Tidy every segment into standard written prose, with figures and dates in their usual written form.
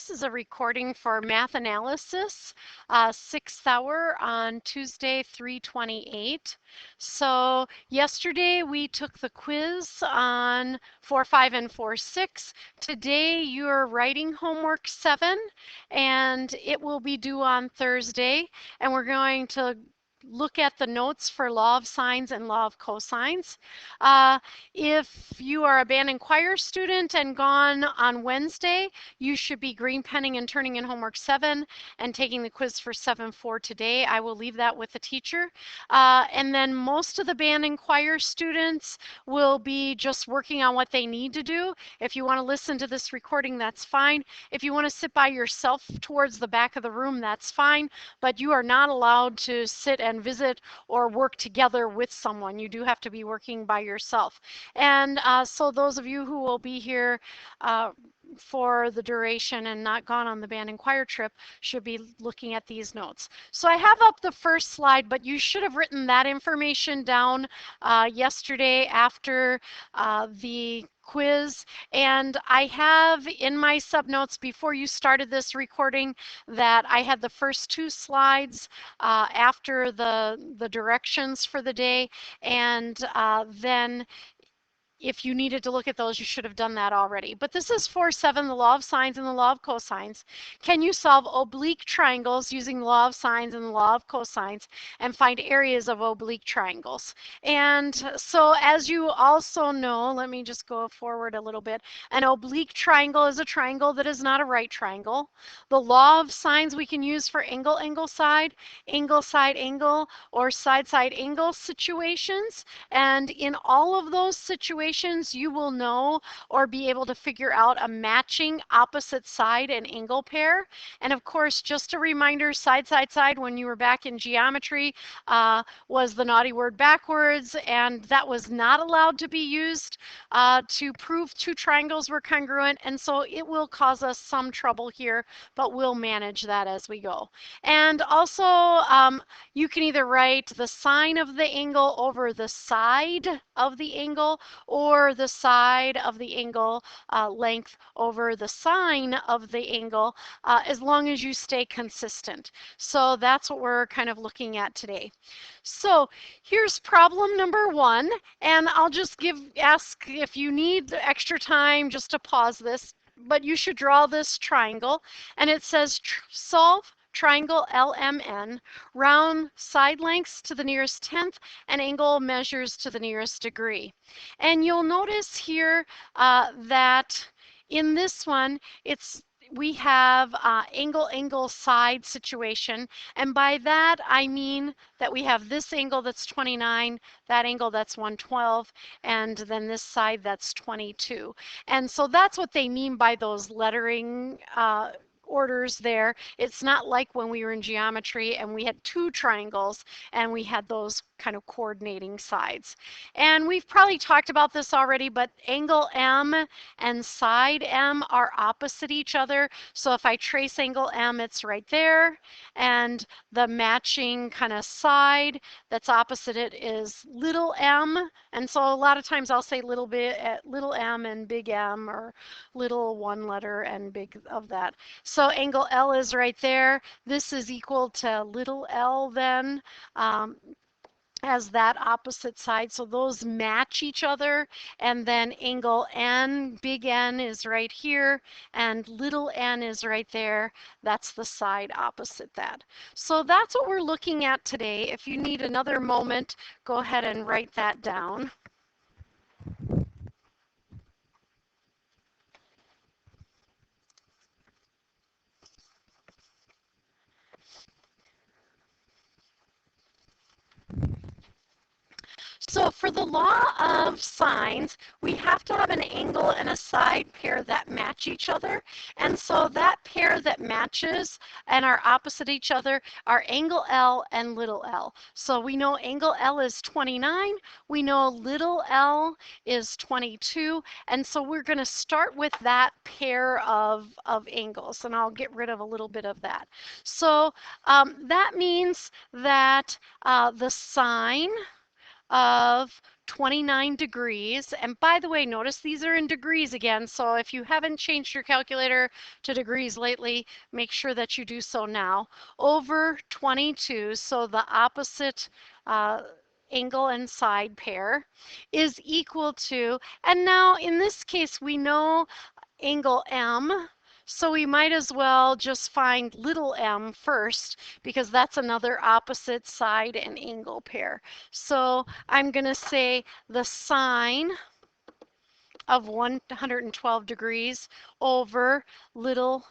This is a recording for math analysis, 6th hour on Tuesday, 3/28. So yesterday we took the quiz on 4-5 and 4-6. Today you're writing homework 7, and it will be due on Thursday. And we're going to look at the notes for law of sines and law of cosines. If you are a band and choir student and gone on Wednesday, you should be green penning and turning in homework 7 and taking the quiz for 7-4 today. I will leave that with the teacher. And then most of the band and choir students will be just working on what they need to do. If you want to listen to this recording, that's fine. If you want to sit by yourself towards the back of the room, that's fine. But you are not allowed to sit and visit or work together with someone. You do have to be working by yourself. And so those of you who will be here for the duration and not gone on the band and choir trip should be looking at these notes. So I have up the first slide, but you should have written that information down yesterday after the quiz. And I have in my subnotes before you started this recording that I had the first 2 slides after the directions for the day, and then if you needed to look at those, you should have done that already. But this is 4-7, the law of sines and the law of cosines. Can you solve oblique triangles using the law of sines and the law of cosines and find areas of oblique triangles? And so as you also know, let me just go forward a little bit. An oblique triangle is a triangle that is not a right triangle. The law of sines we can use for angle, angle, side, angle, or side, side, angle situations. And in all of those situations, you will know or be able to figure out a matching opposite side and angle pair. And of course, just a reminder, side, side, side, when you were back in geometry, was the naughty word backwards, and that was not allowed to be used to prove 2 triangles were congruent. And so it will cause us some trouble here, but we'll manage that as we go. And also, you can either write the sine of the angle over the side of the angle, or the side of the angle length over the sine of the angle, as long as you stay consistent. So that's what we're kind of looking at today. So here's problem number 1, and I'll just ask if you need extra time just to pause this, but you should draw this triangle, and it says solve triangle LMN, round side lengths to the nearest tenth, and angle measures to the nearest degree. And you'll notice here that in this one, we have angle, angle, side situation. And by that, I mean that we have this angle that's 29, that angle that's 112, and then this side that's 22. And so that's what they mean by those lettering orders there. It's not like when we were in geometry and we had 2 triangles and we had those kind of coordinating sides. And we've probably talked about this already, but angle M and side M are opposite each other. So if I trace angle M, it's right there, and the matching kind of side that's opposite it is little m. And so a lot of times I'll say little m and big M, or little 1 letter and big of that. So angle L is right there. This is equal to little l then, as that opposite side. So those match each other. And then angle N, big N is right here, and little n is right there. That's the side opposite that. So that's what we're looking at today. If you need another moment, go ahead and write that down. So for the law of sines, we have to have an angle and a side pair that match each other. And so that pair that matches and are opposite each other are angle L and little l. So we know angle L is 29. We know little l is 22. And so we're going to start with that pair of angles. And I'll get rid of a little bit of that. So that means that the sine of 29 degrees. And by the way, notice these are in degrees again. So if you haven't changed your calculator to degrees lately, make sure that you do so now. Over 22, so the opposite angle and side pair is equal to, and now in this case we know angle M, so we might as well just find little m first because that's another opposite side and angle pair. So I'm going to say the sine of 112 degrees over little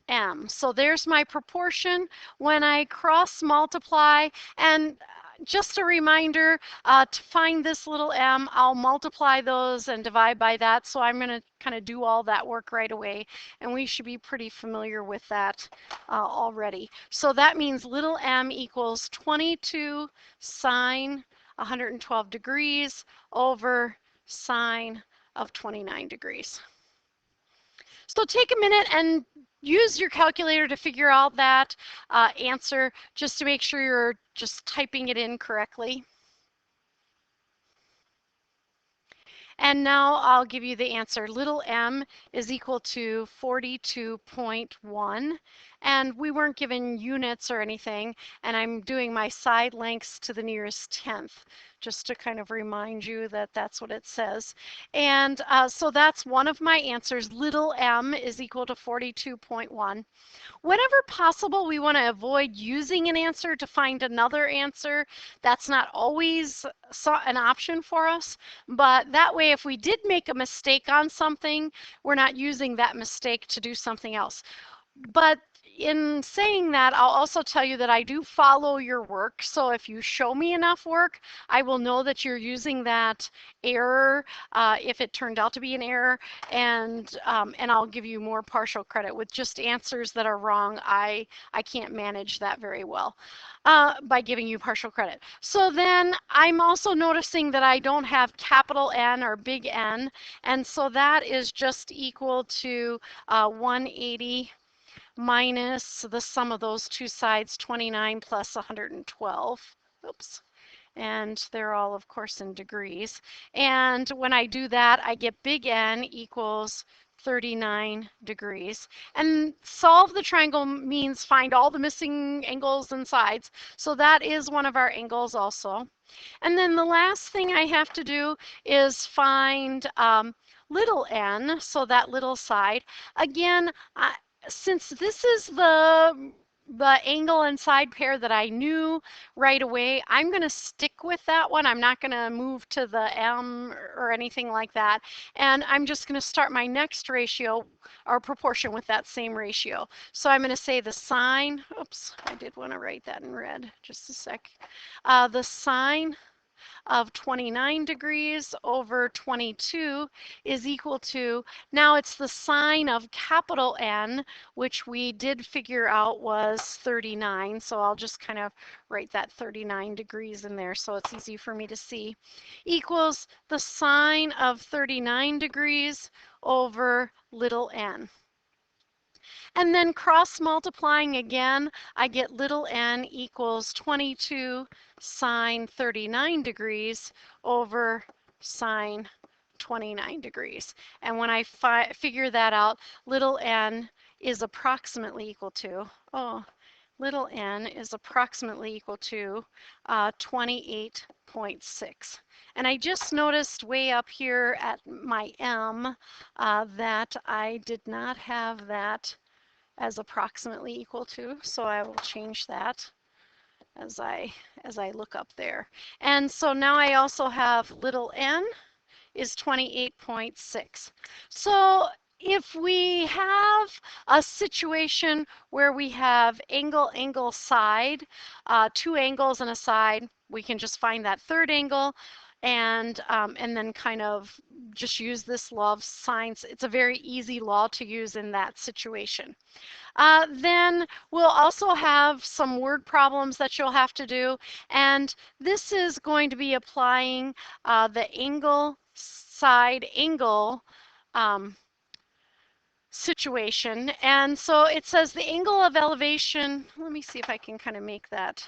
m. So there's my proportion when I cross multiply. And just a reminder, to find this little m, I'll multiply those and divide by that. So I'm going to kind of do all that work right away. And we should be pretty familiar with that already. So that means little m equals 22 sine 112 degrees over sine of 29 degrees. So take a minute and use your calculator to figure out that answer just to make sure you're just typing it in correctly. And now I'll give you the answer. Little m is equal to 42.1. And we weren't given units or anything. And I'm doing my side lengths to the nearest tenth, just to kind of remind you that that's what it says. And so that's one of my answers. Little m is equal to 42.1. Whenever possible, we want to avoid using an answer to find another answer. That's not always an option for us, but that way if we did make a mistake on something, we're not using that mistake to do something else. But in saying that, I'll also tell you that I do follow your work. So if you show me enough work, I will know that you're using that error if it turned out to be an error, and I'll give you more partial credit. With just answers that are wrong, I can't manage that very well by giving you partial credit. So then I'm also noticing that I don't have capital N or big N, and so that is just equal to 180 minus the sum of those two sides, 29 plus 112. Oops. And they're all, of course, in degrees. And when I do that, I get big N equals 39 degrees. And solve the triangle means find all the missing angles and sides. So that is one of our angles also. And then the last thing I have to do is find little n, so that little side. Again, since this is the angle and side pair that I knew right away, I'm going to stick with that one. I'm not going to move to the m or anything like that. And I'm just going to start my next ratio or proportion with that same ratio. So I'm going to say the sine, oops, I did want to write that in red, just a sec. The sine of 29 degrees over 22 is equal to, now it's the sine of capital N, which we did figure out was 39. So I'll just kind of write that 39 degrees in there so it's easy for me to see, equals the sine of 39 degrees over little n. And then cross multiplying again, I get little n equals 22 sine 39 degrees over sine 29 degrees. And when I figure that out, little n is approximately equal to, little n is approximately equal to 28.6. And I just noticed way up here at my m that I did not have that as approximately equal to, so I will change that as I look up there. And so now I also have little n is 28.6. So if we have a situation where we have angle, angle, side, two angles and a side, we can just find that third angle and then kind of just use this law of sines. It's a very easy law to use in that situation. Then we'll also have some word problems that you'll have to do, and this is going to be applying the angle, side, angle situation. And so it says the angle of elevation, let me see if I can kind of make that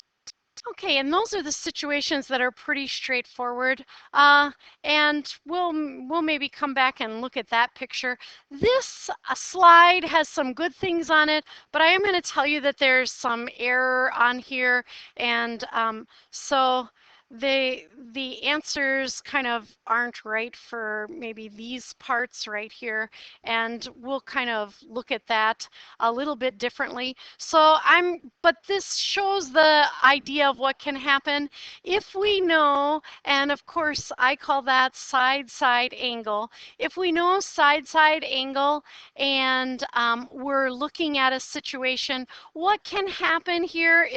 Okay, and those are the situations that are pretty straightforward. And we'll maybe come back and look at that picture. This slide has some good things on it, but I am going to tell you that there's some error on here, and so the answers kind of aren't right for maybe these parts right here, and we'll kind of look at that a little bit differently. But this shows the idea of what can happen if we know, and of course I call that side-side angle. If we know side-side angle and we're looking at a situation, what can happen here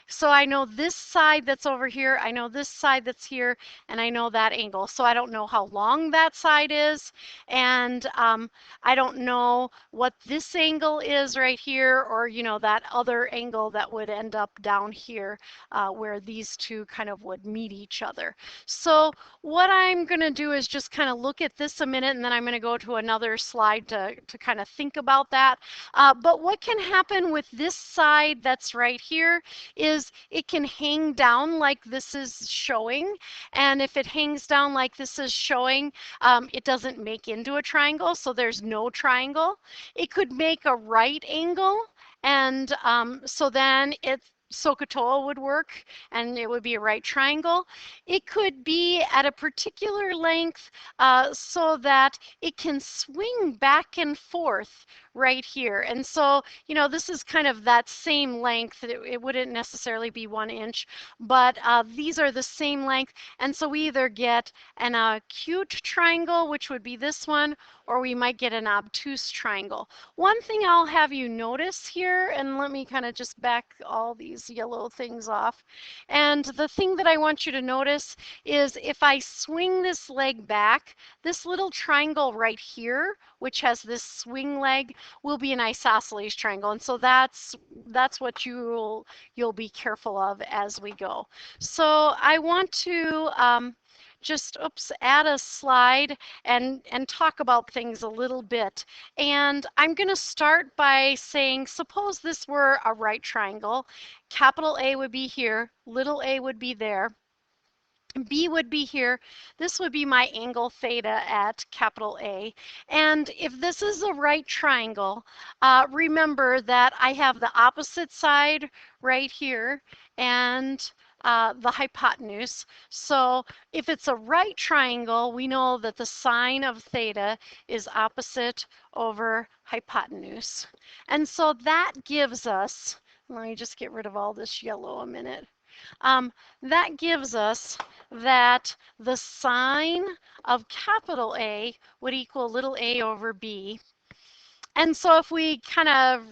so I know this side that's over here, I know this side that's here, and I know that angle. So I don't know how long that side is, and I don't know what this angle is right here, or that other angle that would end up down here where these two kind of would meet each other. So what I'm going to do is just kind of look at this a minute, and then I'm going to go to another slide to kind of think about that. But what can happen with this side that's right here is it can hang down like this is showing. And if it hangs down like this is showing, it doesn't make into a triangle, so there's no triangle. It could make a right angle, and so then SOHCAHTOA would work, and it would be a right triangle. It could be at a particular length so that it can swing back and forth right here. And so, this is kind of that same length. It wouldn't necessarily be 1 inch, but these are the same length. And so we either get an acute triangle, which would be this one, or we might get an obtuse triangle. One thing I'll have you notice here, and let me kind of just back all these yellow things off. And the thing that I want you to notice is if I swing this leg back, this little triangle right here, which has this swing leg, will be an isosceles triangle. And so that's what you'll be careful of as we go. So I want to just add a slide and talk about things a little bit. And I'm going to start by saying, suppose this were a right triangle. Capital A would be here, little a would be there. B would be here. This would be my angle theta at capital A. And if this is a right triangle, remember that I have the opposite side right here and the hypotenuse. So if it's a right triangle, we know that the sine of theta is opposite over hypotenuse. And so that gives us, let me just get rid of all this yellow a minute. That gives us that the sine of capital A would equal little a over b. And so if we kind of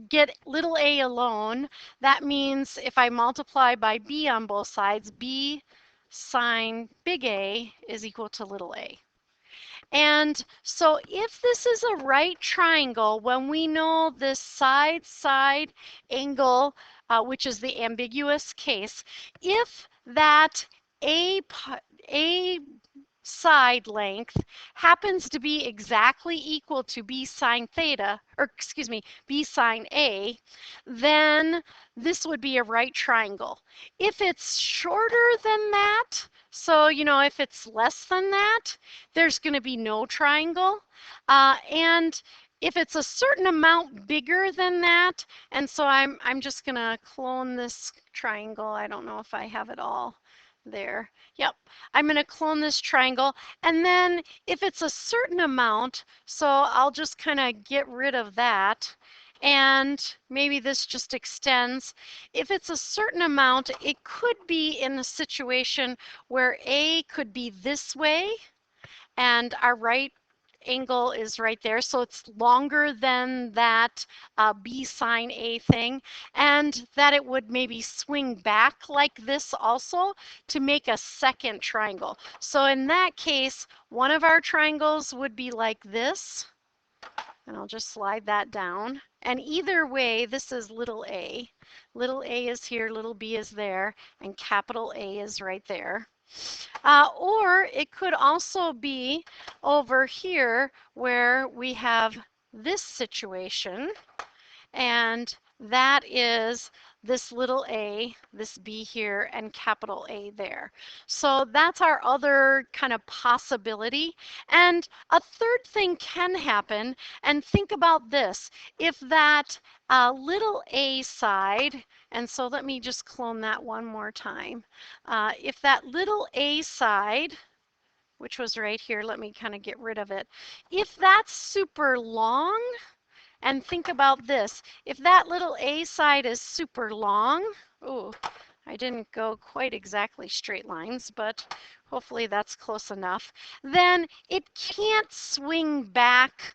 get little a alone, that means if I multiply by b on both sides, b sine big A is equal to little a. And so if this is a right triangle, when we know this side-side angle, which is the ambiguous case, if that A side length happens to be exactly equal to b sine theta, or excuse me, b sine A, then this would be a right triangle. If it's shorter than that, so, if it's less than that, there's going to be no triangle. And if it's a certain amount bigger than that, and so I'm just going to clone this triangle. I don't know if I have it all there. Yep, I'm going to clone this triangle. And then if it's a certain amount, so I'll just kind of get rid of that. And maybe this just extends. If it's a certain amount, it could be in a situation where A could be this way and our right angle is right there. So it's longer than that B sine A thing, and that it would maybe swing back like this also to make a second triangle. So in that case, one of our triangles would be like this, and I'll just slide that down. And either way, this is little a. Little a is here, little b is there, and capital A is right there. Or it could also be over here where we have this situation, and that is this little a, this b here, and capital A there. So that's our other kind of possibility. And a third thing can happen, and think about this. If that little a side, and so let me just clone that one more time. If that little a side, which was right here, let me kind of get rid of it. If that's super long, and think about this, if that little A side is super long, ooh, I didn't go quite exactly straight lines, but hopefully that's close enough, then it can't swing back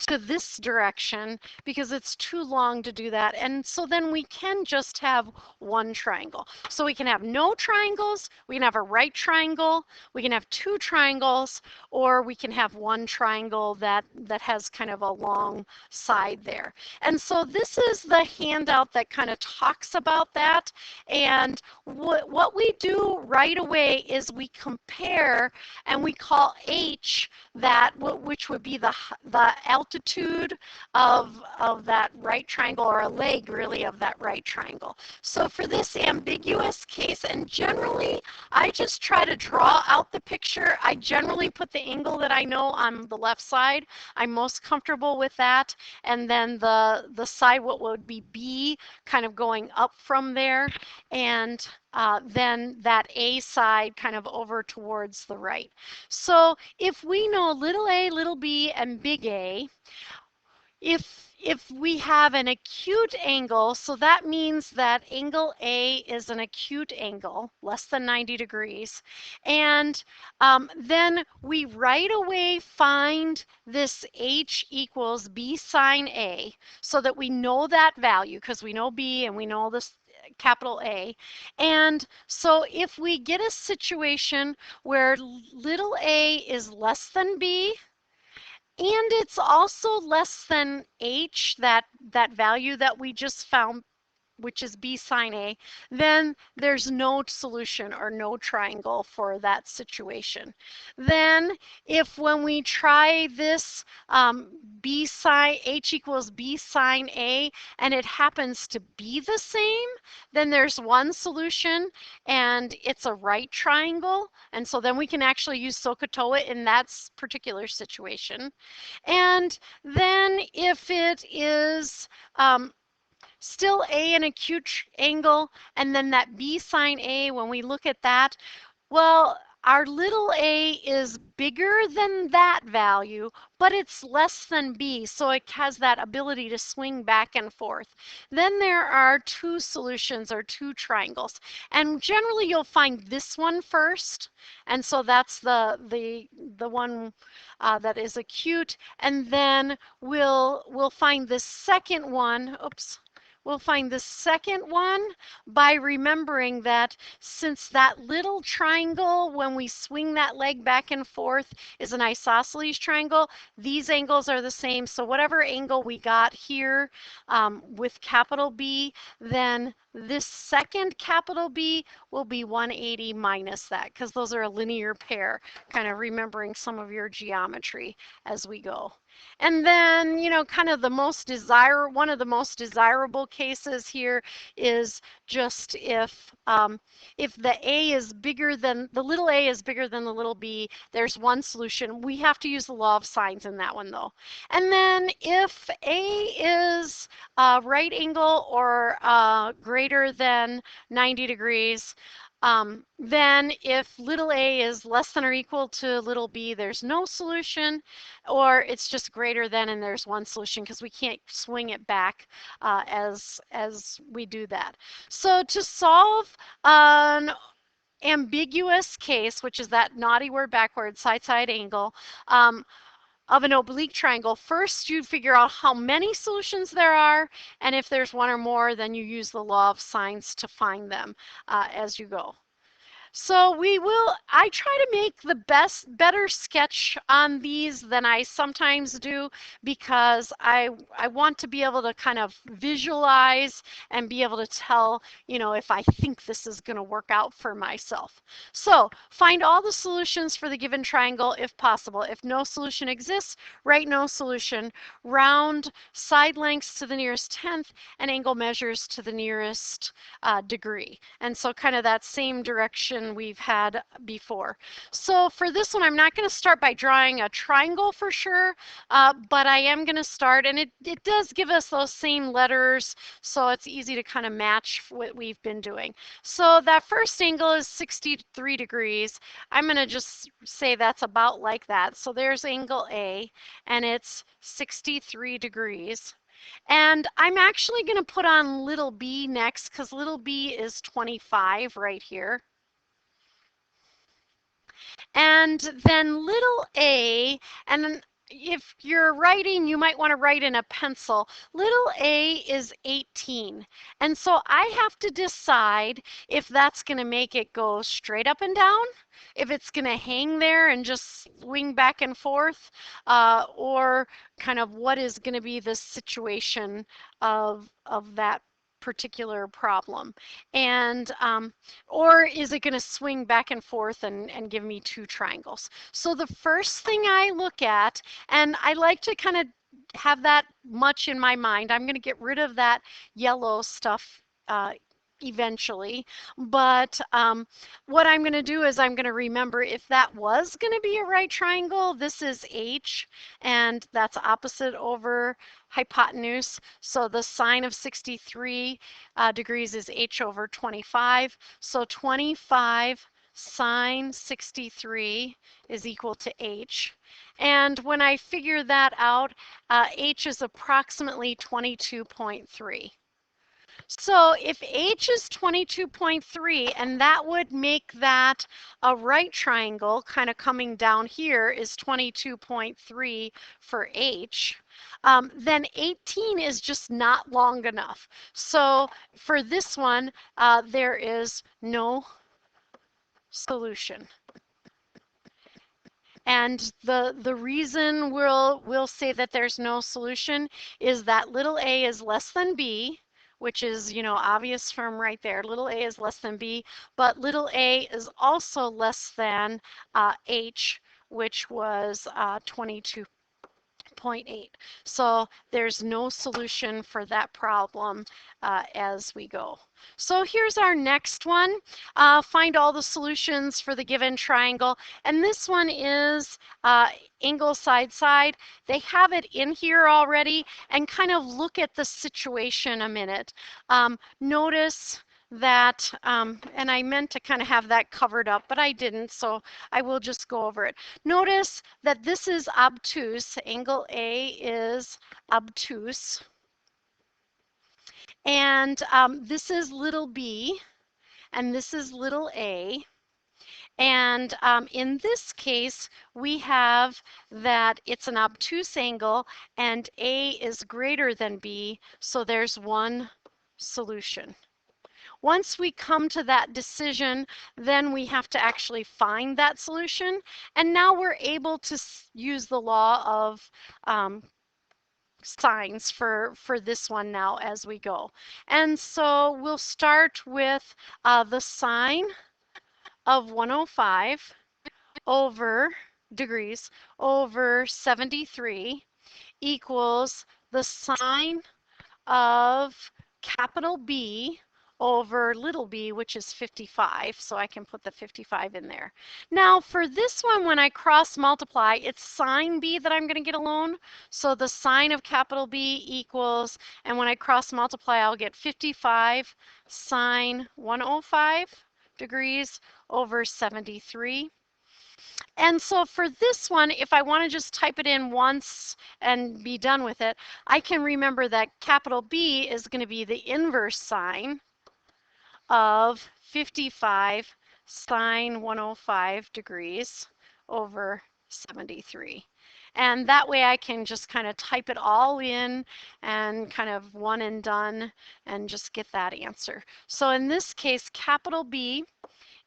to this direction because it's too long to do that. And so then we can just have one triangle. So we can have no triangles, we can have a right triangle, we can have two triangles, or we can have one triangle that has kind of a long side there. And so this is the handout that kind of talks about that. And what we do right away is we compare, and we call H that, which would be the altitude of that right triangle, or a leg really of that right triangle. So for this ambiguous case, and generally I just try to draw out the picture. I generally put the angle that I know on the left side. I'm most comfortable with that. And then the side, what would be B, kind of going up from there. And then that A side kind of over towards the right. So if we know little a, little b, and big A, if we have an acute angle, so that means that angle A is an acute angle, less than 90 degrees, and then we right away find this H equals B sine A, so that we know that value, because we know B and we know this capital A. And so if we get a situation where little a is less than B, and it's also less than H, that value that we just found, which is B sine A, then there's no solution or no triangle for that situation. Then if when we try this B sine, H equals B sine A, and it happens to be the same, then there's one solution, and it's a right triangle. And so then we can actually use SOHCAHTOA in that particular situation. And then if it is still A an acute angle, and then that B sine A, when we look at that, well, our little a is bigger than that value, but it's less than B, so it has that ability to swing back and forth. Then there are two solutions, or two triangles, and generally you'll find this one first, and so that's the one that is acute, and then we'll find the second one. Oops. We'll find the second one by remembering that since that little triangle, when we swing that leg back and forth, is an isosceles triangle, these angles are the same. So whatever angle we got here with capital B, then this second capital B will be 180 minus that, because those are a linear pair, kind of remembering some of your geometry as we go. And then, you know, kind of one of the most desirable cases here is just if the A is bigger than, the little a is bigger than the little b, there's one solution. We have to use the law of sines in that one though. And then if A is right angle or greater than 90 degrees, then if little a is less than or equal to little b, there's no solution, or it's just greater than and there's one solution, because we can't swing it back as we do that. So to solve an ambiguous case, which is that naughty word backwards, side-side angle, of an oblique triangle, first you figure out how many solutions there are, and if there's one or more, then you use the law of sines to find them as you go. So I try to make the better sketch on these than I sometimes do because I want to be able to kind of visualize and be able to tell, if I think this is going to work out for myself. So find all the solutions for the given triangle if possible. If no solution exists, write no solution. Round side lengths to the nearest tenth and angle measures to the nearest degree. And so kind of that same direction we've had before. So for this one, I'm not going to start by drawing a triangle for sure, but I am going to start, and it does give us those same letters, so it's easy to kind of match what we've been doing. So that first angle is 63 degrees. I'm going to just say that's about like that. So there's angle A, and it's 63 degrees. And I'm actually going to put on little b next because little b is 25 right here. And then little a, and then if you're writing, you might want to write in a pencil. Little a is 18. And so I have to decide if that's going to make it go straight up and down, if it's going to hang there and just swing back and forth, or kind of what is going to be the situation of that particular problem. And or is it going to swing back and forth and give me two triangles? So the first thing I look at, and I like to kind of have that much in my mind, I'm going to get rid of that yellow stuff eventually. But what I'm going to do is I'm going to remember if that was going to be a right triangle, this is H, and that's opposite over hypotenuse. So the sine of 63 degrees is H over 25. So 25 sine 63 is equal to H. And when I figure that out, H is approximately 22.3. So if H is 22.3, and that would make that a right triangle, kind of coming down here is 22.3 for H, then 18 is just not long enough. So for this one, there is no solution. And the reason we'll say that there's no solution is that little a is less than b, which is, obvious from right there. Little a is less than b, but little a is also less than h, which was 22.8. So there's no solution for that problem as we go. So here's our next one. Find all the solutions for the given triangle. And this one is angle side side. They have it in here already, and kind of look at the situation a minute. Notice that, and I meant to kind of have that covered up, but I didn't, so I will just go over it. Notice that this is obtuse. Angle A is obtuse. And this is little b, and this is little a. And in this case, we have that it's an obtuse angle, and A is greater than B, so there's one solution. Once we come to that decision, then we have to actually find that solution. And now we're able to use the law of signs for this one now as we go. And so we'll start with the sine of 105 over degrees over 73 equals the sine of capital B over little b, which is 55, so I can put the 55 in there. Now for this one, when I cross multiply, it's sine b that I'm going to get alone, so the sine of capital B equals, and when I cross multiply, I'll get 55 sine 105 degrees over 73. And so for this one, if I want to just type it in once and be done with it, I can remember that capital B is going to be the inverse sine of 55 sine 105 degrees over 73. And that way I can just kind of type it all in and kind of one and done and just get that answer. So in this case, capital B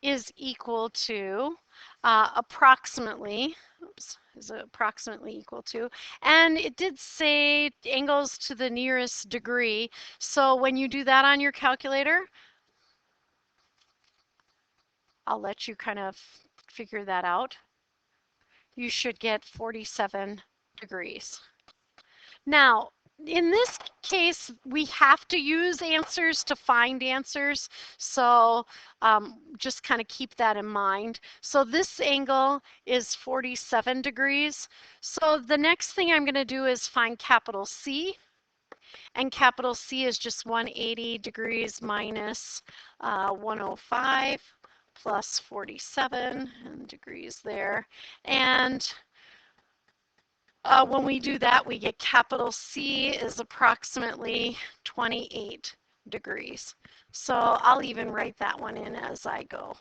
is equal to approximately, oops, is approximately equal to, and it did say angles to the nearest degree. So when you do that on your calculator, I'll let you kind of figure that out. You should get 47 degrees. Now, in this case, we have to use answers to find answers. So just kind of keep that in mind. So this angle is 47 degrees. So the next thing I'm going to do is find capital C. And capital C is just 180 degrees minus 105 plus 47 and degrees there. And when we do that, we get capital C is approximately 28 degrees. So I'll even write that one in as I go.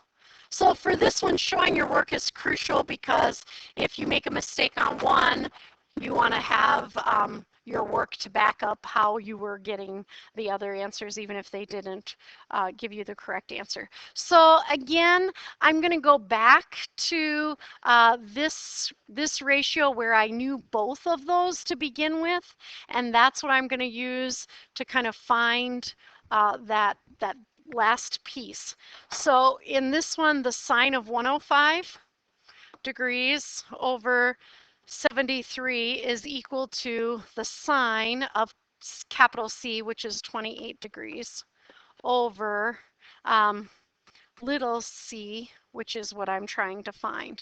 So for this one, showing your work is crucial because if you make a mistake on one, you want to have your work to back up how you were getting the other answers, even if they didn't give you the correct answer. So again, I'm going to go back to this ratio where I knew both of those to begin with, and that's what I'm going to use to kind of find that last piece. So in this one, the sine of 105 degrees over 73 is equal to the sine of capital C, which is 28 degrees, over little c, which is what I'm trying to find.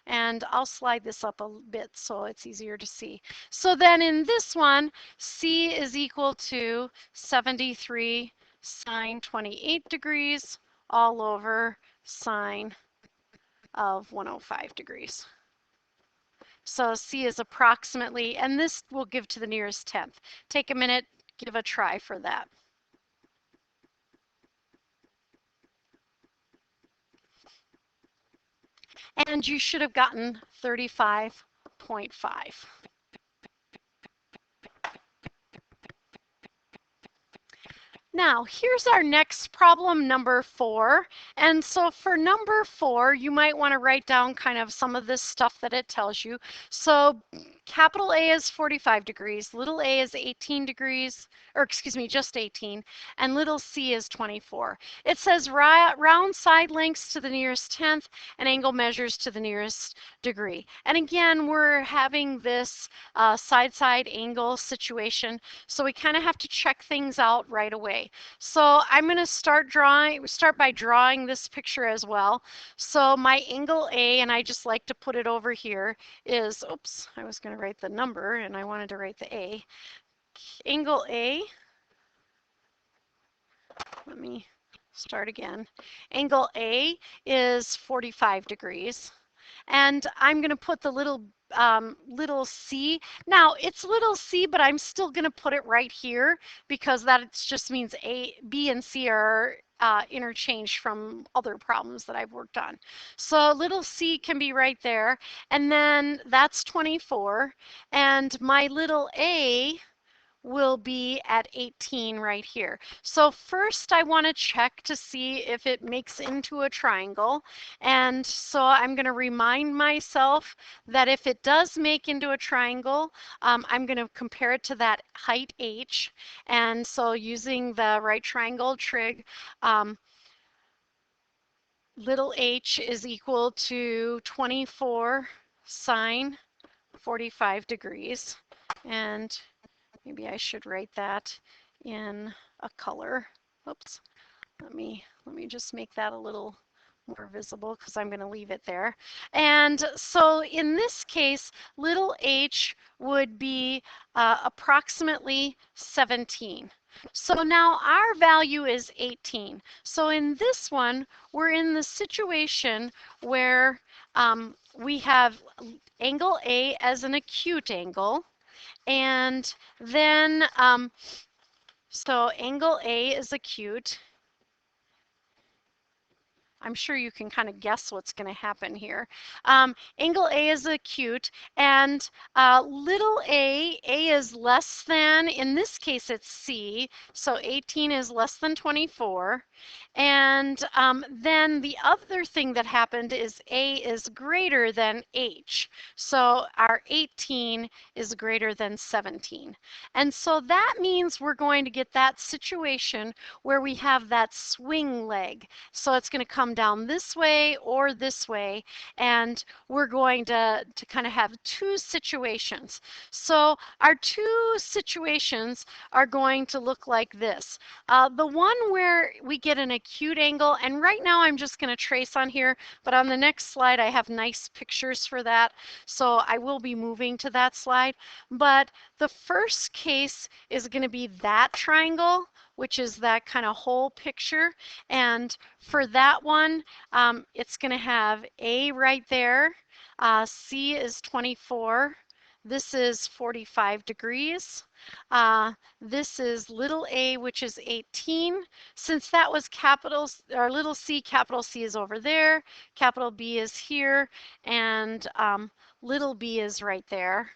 And I'll slide this up a bit so it's easier to see. So then in this one, C is equal to 73 sine 28 degrees all over sine of 105 degrees. So C is approximately, and this will give to the nearest tenth. Take a minute, give a try for that. And you should have gotten 35.5. Now, here's our next problem, number 4. And so for number 4, you might want to write down kind of some of this stuff that it tells you. So capital A is 45 degrees, little a is 18 degrees, or excuse me, just 18, and little c is 24. It says round side lengths to the nearest tenth and angle measures to the nearest degree. And again, we're having this side angle situation, so we kind of have to check things out right away. So I'm going to start by drawing this picture as well. So my angle A, and I just like to put it over here, is, oops, I was going to write the number and I wanted to write the A. Angle A, let me start again. Angle A is 45 degrees. And I'm going to put the little c. Now it's little c, but I'm still going to put it right here because that just means A, B, and C are interchanged from other problems that I've worked on. So little c can be right there, and then that's 24, and my little a will be at 18 right here. So first I want to check to see if it makes into a triangle. And so I'm going to remind myself that if it does make into a triangle, I'm going to compare it to that height h. And so using the right triangle trig, little h is equal to 24 sine 45 degrees. And maybe I should write that in a color. Oops. Let me just make that a little more visible because I'm going to leave it there. And so in this case, little h would be approximately 17. So now our value is 18. So in this one, we're in the situation where we have angle A as an acute angle. And then, so angle A is acute. I'm sure you can kind of guess what's going to happen here. Angle A is acute, and little a is less than, in this case it's C, so 18 is less than 24. And then the other thing that happened is A is greater than H. So our 18 is greater than 17. And so that means we're going to get that situation where we have that swing leg. So it's going to come down this way or this way. And we're going to kind of have two situations. So our two situations are going to look like this. The one where we get an acute angle, and right now I'm just going to trace on here, but on the next slide I have nice pictures for that, so I will be moving to that slide. But the first case is going to be that triangle, which is that kind of whole picture. And for that one, it's going to have A right there. C is 24. This is 45 degrees. This is little a, which is 18. Since that was capital, or little c, capital C is over there, capital B is here, and little b is right there.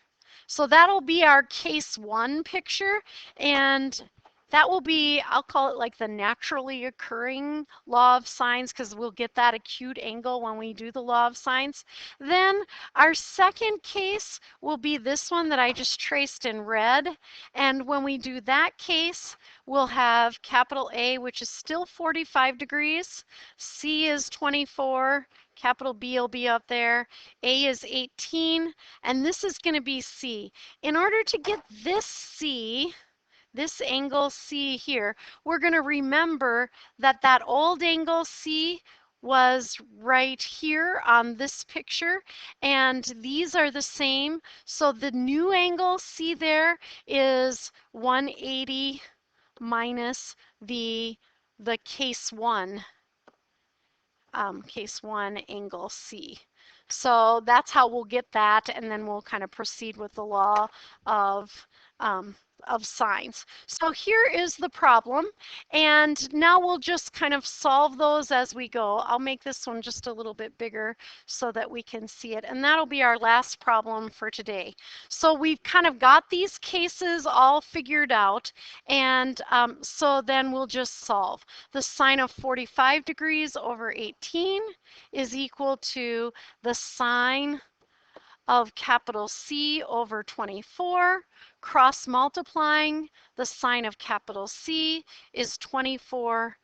So that'll be our case one picture, and that will be, I'll call it like the naturally occurring law of sines, because we'll get that acute angle when we do the law of sines. Then our second case will be this one that I just traced in red. And when we do that case, we'll have capital A, which is still 45 degrees. C is 24. Capital B will be up there. A is 18. And this is going to be C. In order to get this C, this angle C here, we're going to remember that that old angle C was right here on this picture, and these are the same. So the new angle C there is 180 minus the case one angle C. So that's how we'll get that, and then we'll kind of proceed with the law of sines. So here is the problem, and now we'll just kind of solve those as we go. I'll make this one just a little bit bigger so that we can see it, and that'll be our last problem for today. So we've kind of got these cases all figured out, and so then we'll just solve. The sine of 45 degrees over 18 is equal to the sine of capital C over 24. Cross multiplying, the sine of capital C is 24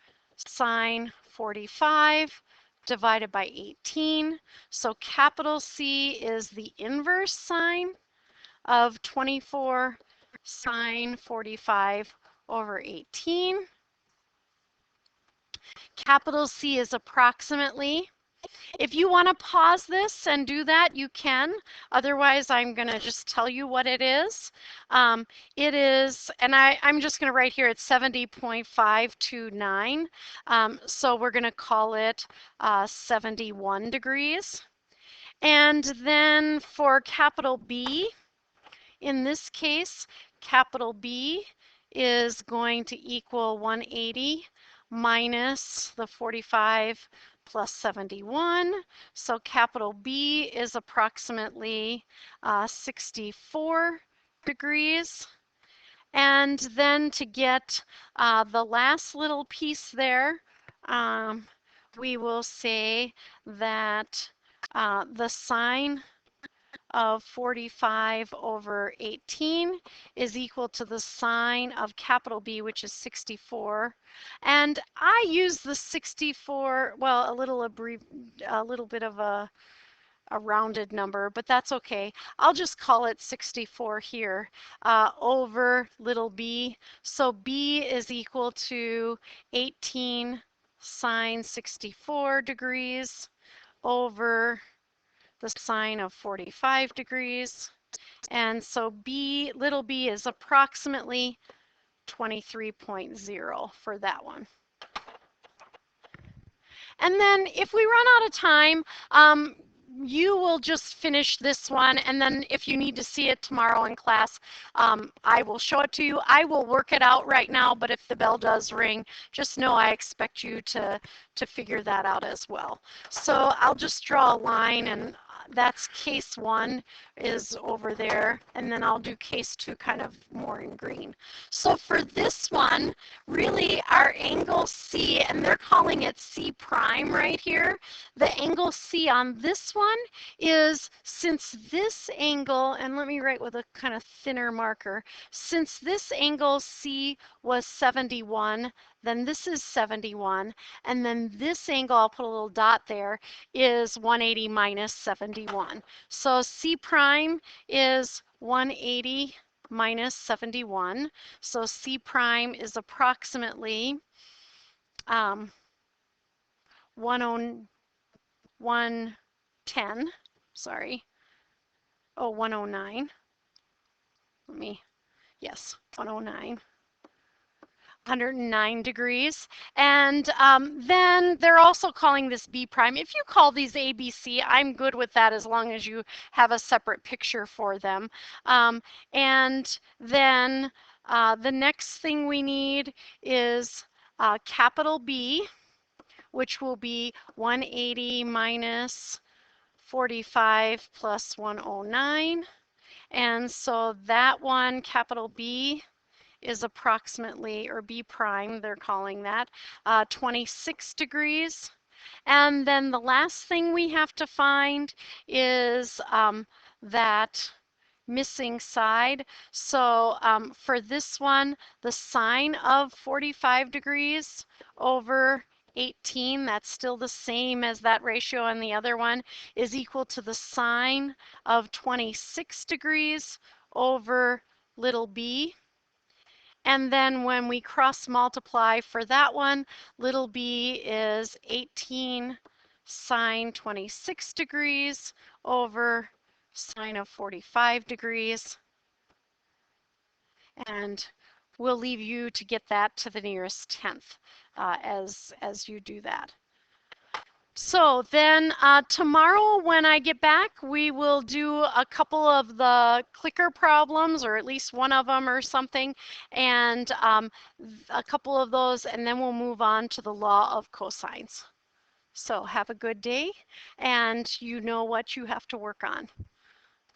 sine 45 divided by 18. So capital C is the inverse sine of 24 sine 45 over 18. Capital C is approximately. If you want to pause this and do that, you can. Otherwise, I'm going to just tell you what it is. It is, and I'm just going to write here, it's 70.529. So we're going to call it 71 degrees. And then for capital B, in this case, capital B is going to equal 180 minus the 45 plus 71. So capital B is approximately 64 degrees. And then to get the last little piece there, we will say that the sine of 45 over 18 is equal to the sine of capital B, which is 64. And I use the 64, well, a little bit of a rounded number, but that's okay. I'll just call it 64 here over little b. So b is equal to 18 sine 64 degrees over the sine of 45 degrees. And so B, little b is approximately 23.0 for that one. And then if we run out of time, you will just finish this one, and then if you need to see it tomorrow in class, I will show it to you. I will work it out right now, but if the bell does ring, just know I expect you to figure that out as well. So I'll just draw a line, and that's case 1 is over there, and then I'll do case 2 kind of more in green. So for this one, really our angle C, and they're calling it C prime right here, the angle C on this one is, since this angle, and let me write with a kind of thinner marker, since this angle C was 71, then this is 71, and then this angle, I'll put a little dot there, is 180 minus 71. So C prime is 180 minus 71. So C prime is approximately 110, sorry, 109. Yes, 109. 109 degrees. And then they're also calling this B prime. If you call these ABC, I'm good with that as long as you have a separate picture for them. And then the next thing we need is capital B, which will be 180 minus 45 plus 109. And so that one, capital B, is approximately, or B prime, they're calling that, 26 degrees. And then the last thing we have to find is that missing side. So for this one, the sine of 45 degrees over 18, that's still the same as that ratio on the other one, is equal to the sine of 26 degrees over little b. And then when we cross multiply for that one, little b is 18 sine 26 degrees over sine of 45 degrees. And we'll leave you to get that to the nearest tenth as you do that. So then tomorrow when I get back, we will do a couple of the clicker problems, or at least one of them or something, and a couple of those, and then we'll move on to the law of cosines. So have a good day, and you know what you have to work on.